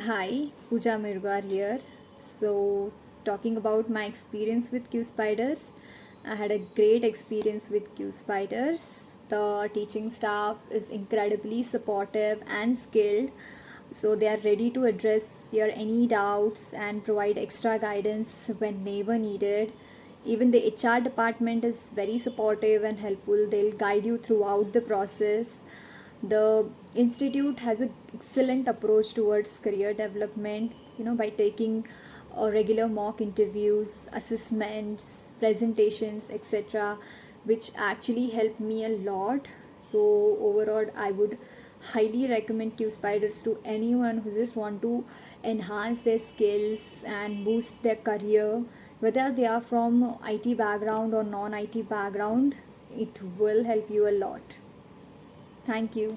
Hi, Pooja Mirwar here. So, talking about my experience with QSpiders, I had a great experience with QSpiders. The teaching staff is incredibly supportive and skilled, so they are ready to address your any doubts and provide extra guidance whenever needed. Even the HR department is very supportive and helpful. They'll guide you throughout the process. The institute has an excellent approach towards career development, by taking regular mock interviews, assessments, presentations, etc., which actually helped me a lot. So overall, I would highly recommend QSpiders to anyone who just want to enhance their skills and boost their career, whether they are from IT background or non-IT background. It will help you a lot. Thank you.